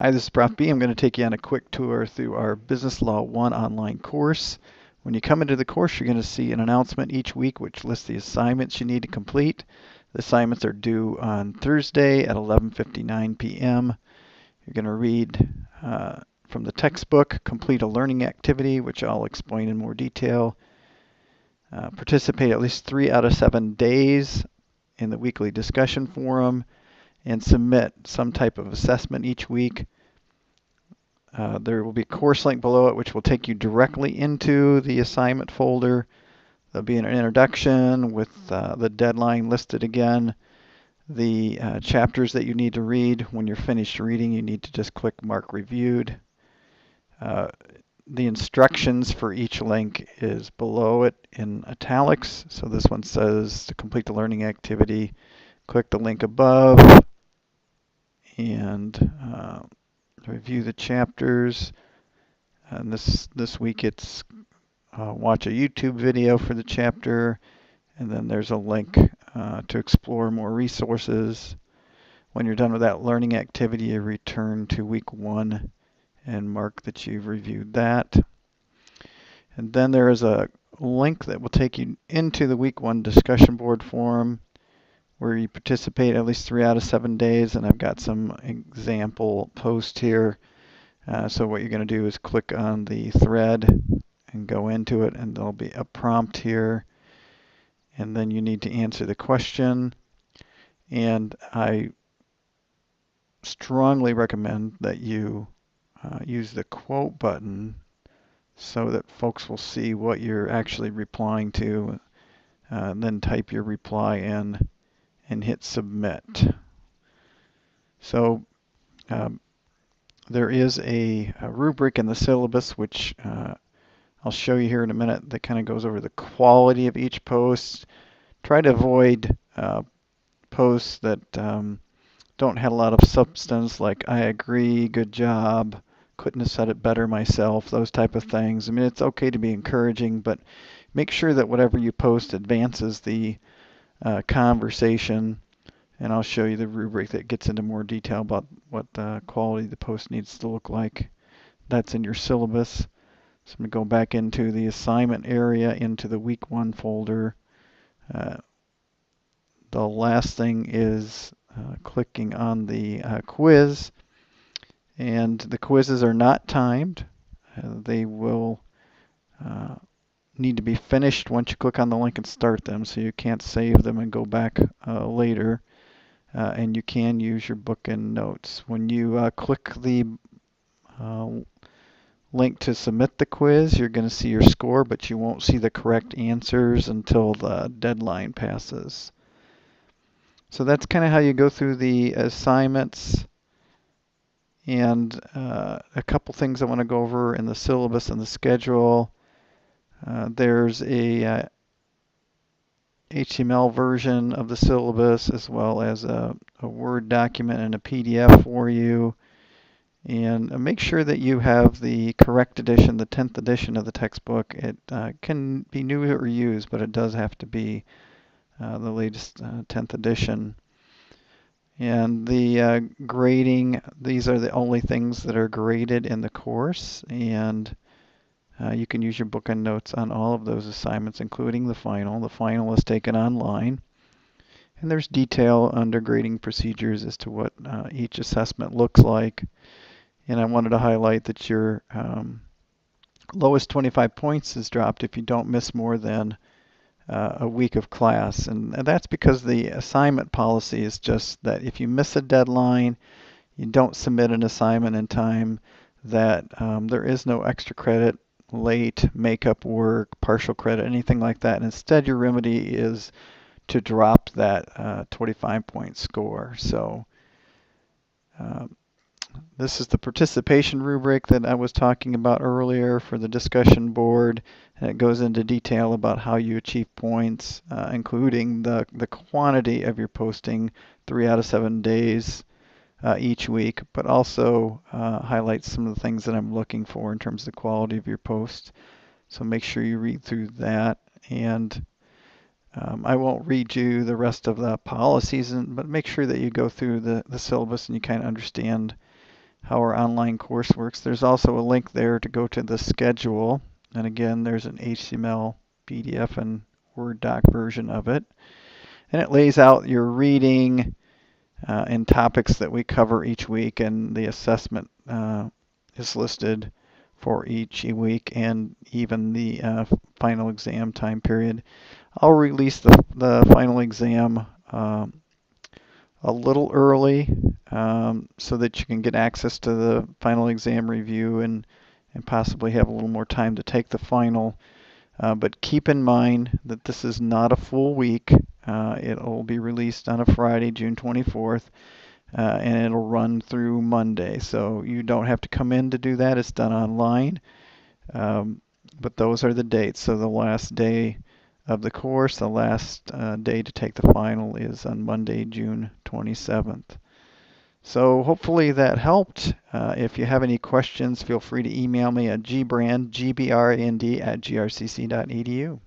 Hi, this is Prof. B. I'm going to take you on a quick tour through our Business Law 1 online course. When you come into the course, you're going to see an announcement each week which lists the assignments you need to complete. The assignments are due on Thursday at 11:59 p.m. You're going to read from the textbook, complete a learning activity, which I'll explain in more detail. Participate at least 3 out of 7 days in the weekly discussion forum, and submit some type of assessment each week. There will be a course link below it which will take you directly into the assignment folder. There'll be an introduction with the deadline listed again. The chapters that you need to read. When you're finished reading, you need to just click Mark Reviewed. The instructions for each link is below it in italics. So this one says to complete the learning activity, click the link above and review the chapters. And this week it's watch a YouTube video for the chapter, and then there's a link to explore more resources. When you're done with that learning activity, you return to week 1 and mark that you've reviewed that. And then there is a link that will take you into the week 1 discussion board forum where you participate at least 3 out of 7 days, and I've got some example posts here. So what you're going to do is click on the thread and go into it, and there'll be a prompt here, and then you need to answer the question. And I strongly recommend that you use the quote button so that folks will see what you're actually replying to, and then type your reply in and hit submit. So there is a rubric in the syllabus which I'll show you here in a minute that kind of goes over the quality of each post. Try to avoid posts that don't have a lot of substance, like I agree, good job, couldn't have said it better myself, those type of things. I mean, it's okay to be encouraging, but make sure that whatever you post advances the conversation. And I'll show you the rubric that gets into more detail about what the quality of the post needs to look like. That's in your syllabus. So I'm going to go back into the assignment area, into the week 1 folder. The last thing is clicking on the quiz. And the quizzes are not timed. They will need to be finished once you click on the link and start them, so you can't save them and go back later. And you can use your book and notes. When you click the link to submit the quiz, you're going to see your score, but you won't see the correct answers until the deadline passes. So that's kind of how you go through the assignments. And a couple things I want to go over in the syllabus and the schedule. There's a HTML version of the syllabus, as well as a Word document and a PDF for you. And make sure that you have the correct edition, the 10th edition of the textbook. It can be new or used, but it does have to be the latest 10th edition. And the grading, these are the only things that are graded in the course. And you can use your book and notes on all of those assignments, including the final. The final is taken online. And there's detail under grading procedures as to what each assessment looks like. And I wanted to highlight that your lowest 25 points is dropped if you don't miss more than a week of class. And that's because the assignment policy is just that if you miss a deadline, you don't submit an assignment in time, that there is no extra credit, late, makeup work, partial credit, anything like that. And instead, your remedy is to drop that 25-point score. So this is the participation rubric that I was talking about earlier for the discussion board, and it goes into detail about how you achieve points, including the quantity of your posting, 3 out of 7 days each week, but also highlights some of the things that I'm looking for in terms of the quality of your post. So make sure you read through that, and I won't read you the rest of the policies, but make sure that you go through the syllabus and you kind of understand how our online course works. There's also a link there to go to the schedule. And again, there's an HTML, PDF, and Word doc version of it. And it lays out your reading and topics that we cover each week, and the assessment is listed for each week and even the final exam time period. I'll release the final exam a little early so that you can get access to the final exam review and possibly have a little more time to take the final. But keep in mind that this is not a full week. It'll be released on a Friday, June 24th, and it'll run through Monday. So you don't have to come in to do that. It's done online. But those are the dates. So the last day of the course, the last day to take the final is on Monday, June 27th. So hopefully that helped. If you have any questions, feel free to email me at gbrand, gbrand, @grcc.edu.